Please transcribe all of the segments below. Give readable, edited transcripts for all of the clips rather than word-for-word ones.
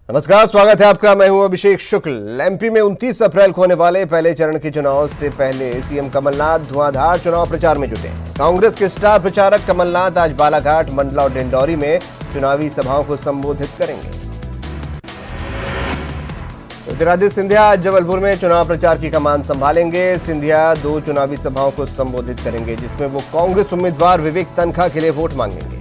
नमस्कार, स्वागत है आपका। मैं हूं अभिषेक शुक्ल। एमपी में 29 अप्रैल को होने वाले पहले चरण के चुनाव से पहले सीएम कमलनाथ धुआंधार चुनाव प्रचार में जुटे हैं। कांग्रेस के स्टार प्रचारक कमलनाथ आज बालाघाट, मंडला और डिंडौरी में चुनावी सभाओं को संबोधित करेंगे। ज्योतिरादित्य सिंधिया आज जबलपुर में चुनाव प्रचार की कमान संभालेंगे। सिंधिया 2 चुनावी सभाओं को संबोधित करेंगे, जिसमें वो कांग्रेस उम्मीदवार विवेक तन्खा के लिए वोट मांगेंगे।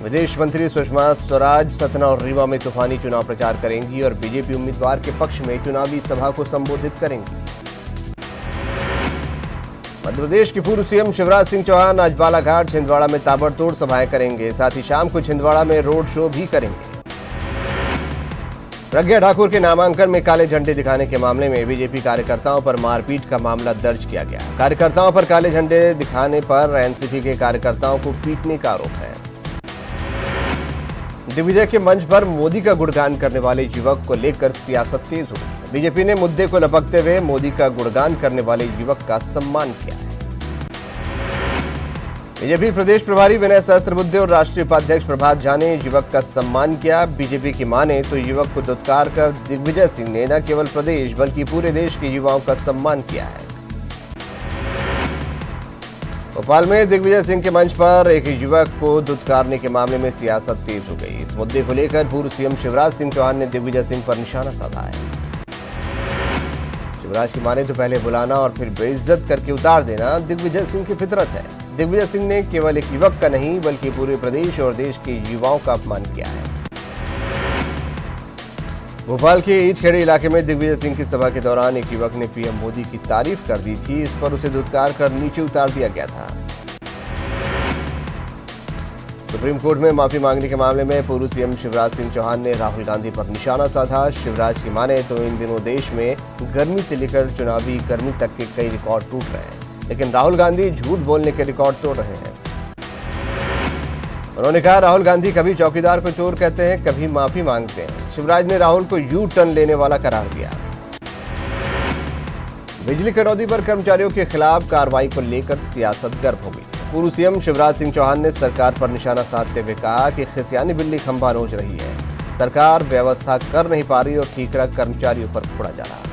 विदेश मंत्री सुषमा स्वराज सतना और रीवा में तूफानी चुनाव प्रचार करेंगी और बीजेपी उम्मीदवार के पक्ष में चुनावी सभा को संबोधित करेंगी। मध्य प्रदेश के पूर्व सीएम शिवराज सिंह चौहान आज बालाघाट, छिंदवाड़ा में ताबड़तोड़ सभाएं करेंगे। साथ ही शाम को छिंदवाड़ा में रोड शो भी करेंगे। प्रज्ञा ठाकुर के नामांकन में काले झंडे दिखाने के मामले में बीजेपी कार्यकर्ताओं पर मारपीट का मामला दर्ज किया गया। कार्यकर्ताओं पर काले झंडे दिखाने पर एनसीपी के कार्यकर्ताओं को पीटने का आरोप है। दिग्विजय के मंच पर मोदी का गुणगान करने वाले युवक को लेकर सियासत तेज हो गई। बीजेपी ने मुद्दे को लपकते हुए मोदी का गुणगान करने वाले युवक का सम्मान किया है। बीजेपी प्रदेश प्रभारी विनय सहस्त्रबुद्धे और राष्ट्रीय उपाध्यक्ष प्रभात झा ने युवक का सम्मान किया। बीजेपी की माने तो युवक को दुत्कार कर दिग्विजय सिंह ने न केवल प्रदेश बल्कि पूरे देश के युवाओं का सम्मान किया है। भोपाल में दिग्विजय सिंह के मंच पर एक युवक को दुत्कारने के मामले में सियासत तेज हो गई। इस मुद्दे को लेकर पूर्व सीएम शिवराज सिंह चौहान ने दिग्विजय सिंह पर निशाना साधा है। शिवराज की माने तो पहले बुलाना और फिर बेइज्जत करके उतार देना दिग्विजय सिंह की फितरत है। दिग्विजय सिंह ने केवल एक युवक का नहीं बल्कि पूरे प्रदेश और देश के युवाओं का अपमान किया है। भोपाल के ईटखेड़ी इलाके में दिग्विजय सिंह की सभा के दौरान एक युवक ने पीएम मोदी की तारीफ कर दी थी। इस पर उसे दुत्कार कर नीचे उतार दिया गया था। सुप्रीम कोर्ट में माफी मांगने के मामले में पूर्व सीएम शिवराज सिंह चौहान ने राहुल गांधी पर निशाना साधा। शिवराज की माने तो इन दिनों देश में गर्मी से लेकर चुनावी गर्मी तक के कई रिकॉर्ड टूट रहे हैं, लेकिन राहुल गांधी झूठ बोलने के रिकॉर्ड तोड़ रहे हैं। उन्होंने कहा, राहुल गांधी कभी चौकीदार को चोर कहते हैं, कभी माफी मांगते हैं। शिवराज ने राहुल को यू टर्न लेने वाला करार दिया। बिजली कटौती पर कर्मचारियों के खिलाफ कार्रवाई को लेकर सियासत गर्म हो गई। पूर्व सीएम शिवराज सिंह चौहान ने सरकार पर निशाना साधते हुए कहा कि खिसियानी बिल्ली खंभा नोच रही है। सरकार व्यवस्था कर नहीं पा रही और ठीकरा कर्मचारियों पर फोड़ा जा रहा है।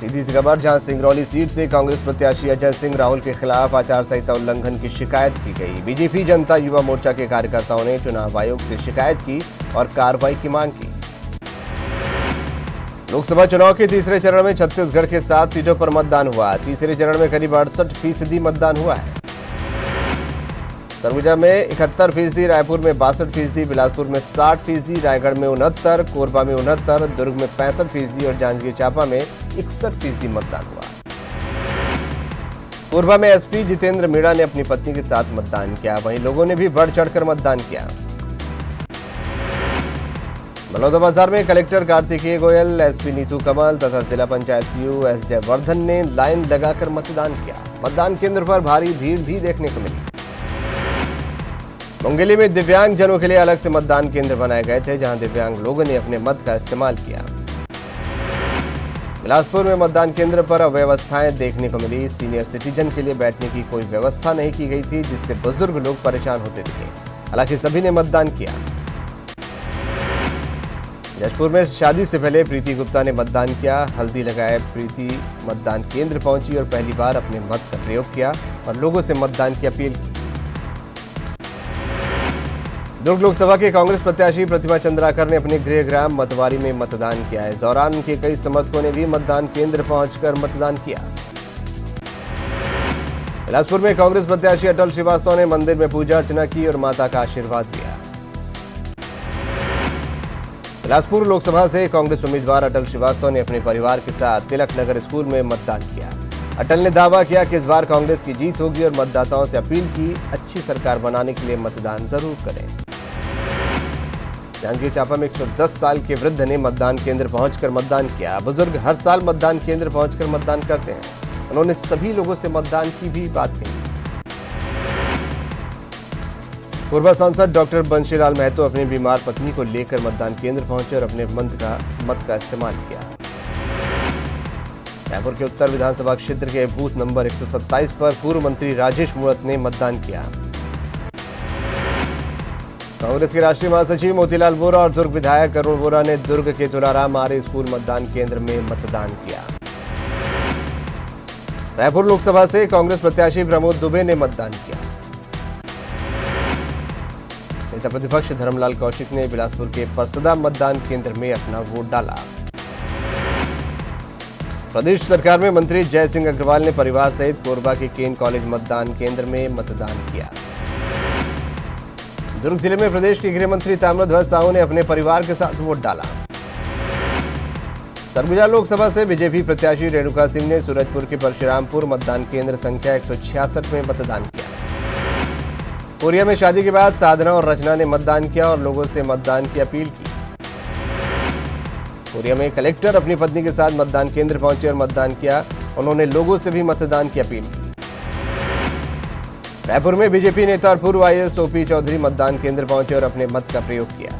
सीधी सी खबर, जहां सिंगरौली सीट से कांग्रेस प्रत्याशी अजय सिंह राहुल के खिलाफ आचार संहिता उल्लंघन की शिकायत की गई। बीजेपी जनता युवा मोर्चा के कार्यकर्ताओं ने चुनाव आयोग से शिकायत की और कार्रवाई की मांग की। लोकसभा चुनाव के तीसरे चरण में छत्तीसगढ़ के 7 सीटों पर मतदान हुआ। तीसरे चरण में करीब 68% मतदान हुआ है। सरगुजा में 71%, रायपुर में 62%, बिलासपुर में 60%, रायगढ़ में 69%, कोरबा में 69%, दुर्ग में 65% और जांजगीर चांपा में 61% मतदान हुआ। कोरबा में एसपी जितेंद्र मीणा ने अपनी पत्नी के साथ मतदान किया। वहीं लोगों ने भी बढ़ चढ़कर मतदान किया। बलौदाबाजार में कलेक्टर कार्तिकेय गोयल, एसपी नीतू कमल तथा जिला पंचायत सीईओ एस जयवर्धन ने लाइन लगाकर मतदान किया। मतदान केंद्र पर भारी भीड़ भी देखने को मिली। मुंगेली में दिव्यांग जनों के लिए अलग से मतदान केंद्र बनाए गए थे, जहां दिव्यांग लोगों ने अपने मत का इस्तेमाल किया। बिलासपुर में मतदान केंद्र पर अव्यवस्थाएं देखने को मिली। सीनियर सिटीजन के लिए बैठने की कोई व्यवस्था नहीं की गई थी, जिससे बुजुर्ग लोग परेशान होते दिखे। हालांकि सभी ने मतदान किया। जशपुर में शादी से पहले प्रीति गुप्ता ने मतदान किया। हल्दी लगाए प्रीति मतदान केंद्र पहुंची और पहली बार अपने मत का प्रयोग किया और लोगों से मतदान की अपील की। दुर्ग लोकसभा के कांग्रेस प्रत्याशी प्रतिमा चंद्राकर ने अपने गृह ग्राम मतवारी में मतदान किया। इस दौरान उनके कई समर्थकों ने भी मतदान केंद्र पहुंचकर मतदान किया। बिलासपुर में कांग्रेस प्रत्याशी अटल श्रीवास्तव ने मंदिर में पूजा अर्चना की और माता का आशीर्वाद दिया। बिलासपुर लोकसभा से कांग्रेस उम्मीदवार अटल श्रीवास्तव ने अपने परिवार के साथ तिलक नगर स्कूल में मतदान किया। अटल ने दावा किया कि इस बार कांग्रेस की जीत होगी और मतदाताओं से अपील की, अच्छी सरकार बनाने के लिए मतदान जरूर करें। जांजगीर चांपा में 110 साल के वृद्ध ने मतदान केंद्र पहुंचकर मतदान किया। बुजुर्ग हर साल मतदान केंद्र पहुंचकर मतदान करते हैं। उन्होंने सभी लोगों से मतदान की भी बात कही। कोरबा सांसद डॉक्टर बंशीलाल महतो अपनी बीमार पत्नी को लेकर मतदान केंद्र पहुंचे और अपने मत का इस्तेमाल किया। रायपुर के उत्तर विधानसभा क्षेत्र के बूथ नंबर 127 पर पूर्व मंत्री राजेश मूणत ने मतदान किया। कांग्रेस के राष्ट्रीय महासचिव मोतीलाल वोरा और दुर्ग विधायक अरुण वोरा ने दुर्ग के तुलाराम आर्य स्कूल मतदान केंद्र में मतदान किया। रायपुर लोकसभा से कांग्रेस प्रत्याशी प्रमोद दुबे ने मतदान किया। नेता प्रतिपक्ष धर्मलाल कौशिक ने बिलासपुर के परसदा मतदान केंद्र में अपना वोट डाला। प्रदेश सरकार में मंत्री जय सिंह अग्रवाल ने परिवार सहित कोरबा के केन कॉलेज मतदान केंद्र में मतदान किया। दुर्ग जिले में प्रदेश के गृह मंत्री ताम्रध्वज साहू ने अपने परिवार के साथ वोट डाला। सरगुजा लोकसभा से बीजेपी प्रत्याशी रेणुका सिंह ने सूरजपुर के परशुरामपुर मतदान केंद्र संख्या 166 में मतदान किया। कोरिया में शादी के बाद साधना और रचना ने मतदान किया और लोगों से मतदान की अपील की। कोरिया में कलेक्टर अपनी पत्नी के साथ मतदान केंद्र पहुंचे और मतदान किया। उन्होंने लोगों से भी मतदान की अपील की। रायपुर में बीजेपी नेता और पूर्व आईएएस ओपी चौधरी मतदान केंद्र पहुंचे और अपने मत का प्रयोग किया।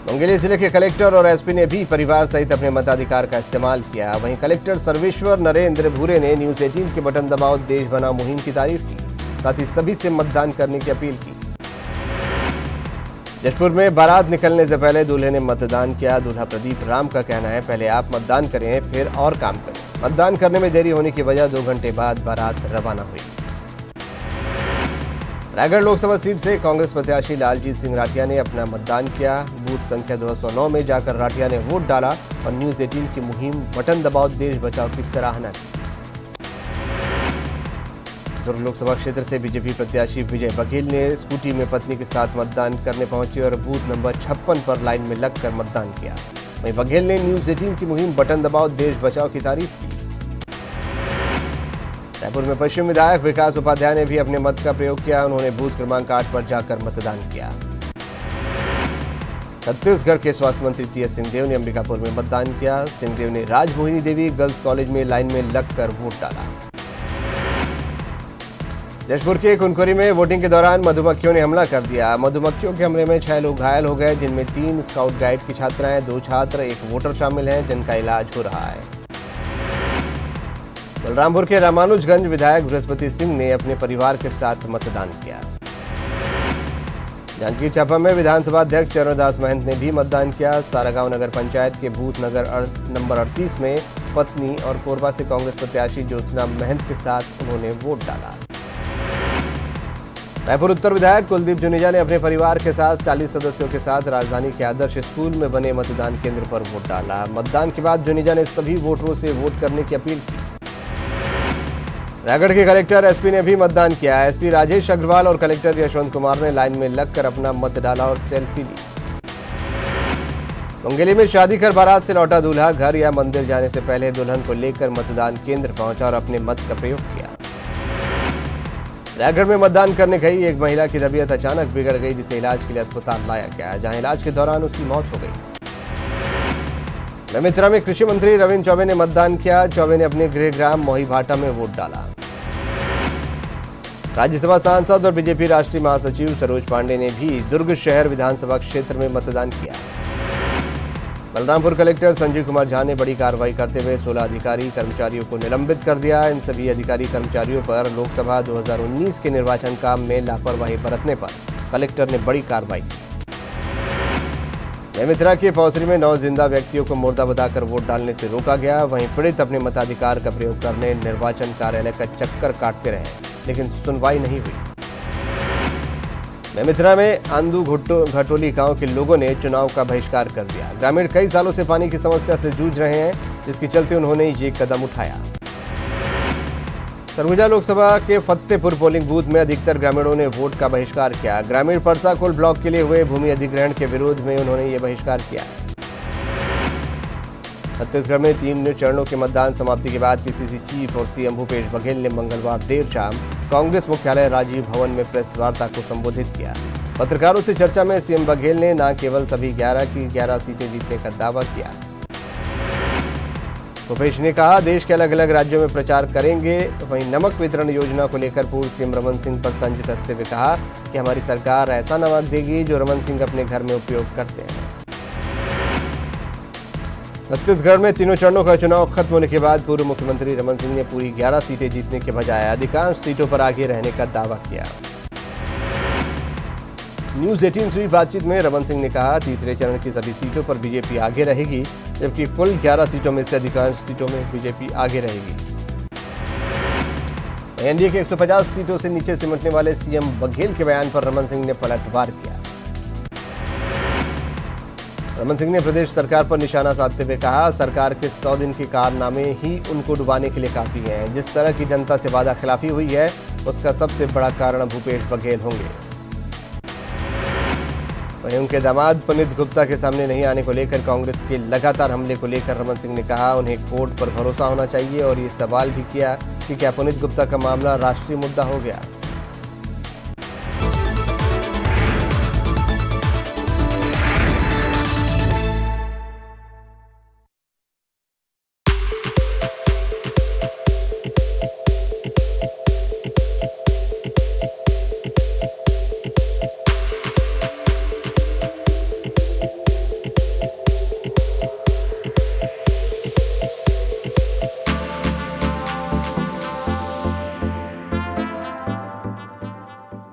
मुंगेली जिले के कलेक्टर और एसपी ने भी परिवार सहित अपने मताधिकार का इस्तेमाल किया। वहीं कलेक्टर सर्वेश्वर नरेंद्र भूरे ने न्यूज 18 के बटन दबाओ देश बनाओ मुहिम की तारीफ की, साथ ही सभी से मतदान करने की अपील की। जशपुर में बारात निकलने से पहले दूल्हे ने मतदान किया। दूल्हा प्रदीप राम का कहना है, पहले आप मतदान करें फिर और काम करें। मतदान करने में देरी होने की वजह 2 घंटे बाद बारात रवाना हुई। रायगढ़ लोकसभा सीट से कांग्रेस प्रत्याशी लालजीत सिंह राठिया ने अपना मतदान किया। बूथ संख्या 209 में जाकर राठिया ने वोट डाला और न्यूज 18 की मुहिम बटन दबाओ देश बचाओ की सराहना की। दुर्ग लोकसभा क्षेत्र से बीजेपी प्रत्याशी विजय बघेल ने स्कूटी में पत्नी के साथ मतदान करने पहुंचे और बूथ नंबर 56 पर लाइन में लगकर मतदान किया। वहीं बघेल ने न्यूज 18 की मुहिम बटन दबाओ देश बचाओ की तारीफ की। रायपुर में पश्चिम विधायक विकास उपाध्याय ने भी अपने मत का प्रयोग किया। उन्होंने बूथ क्रमांक 8 पर जाकर मतदान किया। छत्तीसगढ़ के स्वास्थ्य मंत्री टीएस सिंहदेव ने अंबिकापुर में मतदान किया। सिंहदेव ने राजमोहिनी देवी गर्ल्स कॉलेज में लाइन में लगकर वोट डाला। जशपुर के कुनकुरी में वोटिंग के दौरान मधुमक्खियों ने हमला कर दिया। मधुमक्खियों के हमले में 6 लोग घायल हो गए, जिनमें 3 स्काउट गाइड की छात्राएं, 2 छात्र, 1 वोटर शामिल हैं, जिनका इलाज हो रहा है। बलरामपुर के रामानुजगंज विधायक बृहस्पति सिंह ने अपने परिवार के साथ मतदान किया। जांजगीर चांपा में विधानसभा अध्यक्ष चरणदास महंत ने भी मतदान किया। सारागांव नगर पंचायत के बूथ नंबर 38 में पत्नी और कोरबा से कांग्रेस प्रत्याशी ज्योत्सना महंत के साथ उन्होंने वोट डाला। रायपुर उत्तर विधायक कुलदीप जुनेजा ने अपने परिवार के साथ 40 सदस्यों के साथ राजधानी के आदर्श स्कूल में बने मतदान केंद्र पर वोट डाला। मतदान के बाद जुनेजा ने सभी वोटरों से वोट करने की अपील की। रायगढ़ के कलेक्टर एसपी ने भी मतदान किया। एसपी राजेश अग्रवाल और कलेक्टर यशवंत कुमार ने लाइन में लगकर अपना मत डाला और सेल्फी ली। मुंगेली में शादी कर बारात से लौटा दूल्हा घर या मंदिर जाने से पहले दुल्हन को लेकर मतदान केंद्र पहुंचा और अपने मत का प्रयोग किया। रायगढ़ में मतदान करने गई एक महिला की तबीयत अचानक बिगड़ गई, जिसे इलाज के लिए अस्पताल लाया गया, जहां इलाज के दौरान उसकी मौत हो गई। बेमेतरा में कृषि मंत्री रविंद्र चौबे ने मतदान किया। चौबे ने अपने गृह ग्राम मोहीभाटा में वोट डाला। राज्यसभा सांसद और बीजेपी राष्ट्रीय महासचिव सरोज पांडे ने भी दुर्ग शहर विधानसभा क्षेत्र में मतदान किया। बलरामपुर कलेक्टर संजीव कुमार झा ने बड़ी कार्रवाई करते हुए 16 अधिकारी कर्मचारियों को निलंबित कर दिया। इन सभी अधिकारी कर्मचारियों पर लोकसभा 2019 के निर्वाचन काम में लापरवाही बरतने पर कलेक्टर ने बड़ी कार्रवाई की। बेमेतरा के पौसरी में 9 जिंदा व्यक्तियों को मुर्दा बताकर वोट डालने से रोका गया। वहीं पीड़ित अपने मताधिकार का प्रयोग करने निर्वाचन कार्यालय का चक्कर काटते रहे, लेकिन सुनवाई नहीं हुई। बेमेतरा में आंदू घटोली गांव के लोगों ने चुनाव का बहिष्कार कर दिया। ग्रामीण कई सालों से पानी की समस्या से जूझ रहे हैं, जिसके चलते उन्होंने ये कदम उठाया। सरगुजा लोकसभा के फतेहपुर पोलिंग बूथ में अधिकतर ग्रामीणों ने वोट का बहिष्कार किया। ग्रामीण परसाकोल ब्लॉक के लिए हुए भूमि अधिग्रहण के विरोध में उन्होंने ये बहिष्कार किया। छत्तीसगढ़ में 3 चरणों के मतदान समाप्ति के बाद पीसीसी चीफ और सीएम भूपेश बघेल ने मंगलवार देर शाम कांग्रेस मुख्यालय राजीव भवन में प्रेस वार्ता को संबोधित किया। पत्रकारों से चर्चा में सीएम बघेल ने न केवल सभी 11 की 11 सीटें जीतने का दावा किया। भूपेश ने कहा, देश के अलग अलग राज्यों में प्रचार करेंगे। वहीं नमक वितरण योजना को लेकर पूर्व सीएम रमन सिंह पर तंज कसते हुए कहा कि हमारी सरकार ऐसा नमक देगी जो रमन सिंह अपने घर में उपयोग करते हैं। छत्तीसगढ़ में 3 चरणों का चुनाव खत्म होने के बाद पूर्व मुख्यमंत्री रमन सिंह ने पूरी 11 सीटें जीतने के बजाय अधिकांश सीटों पर आगे रहने का दावा किया। न्यूज 18 से हुई बातचीत में रमन सिंह ने कहा, तीसरे चरण की सभी सीटों पर बीजेपी आगे रहेगी, जबकि कुल 11 सीटों में से अधिकांश सीटों में बीजेपी आगे रहेगी। एनडीए के 150 सीटों से नीचे सिमटने वाले सीएम बघेल के बयान पर रमन सिंह ने पलटवार किया। रमन सिंह ने प्रदेश सरकार पर निशाना साधते हुए कहा, सरकार के 100 दिन के कारनामे ही उनको डुबाने के लिए काफी हैं। जिस तरह की जनता से वादा खिलाफी हुई है, उसका सबसे बड़ा कारण भूपेश बघेल होंगे। वहीं उनके दामाद पुनीत गुप्ता के सामने नहीं आने को लेकर कांग्रेस के लगातार हमले को लेकर रमन सिंह ने कहा, उन्हें कोर्ट पर भरोसा होना चाहिए और ये सवाल भी किया कि क्या पुनीत गुप्ता का मामला राष्ट्रीय मुद्दा हो गया।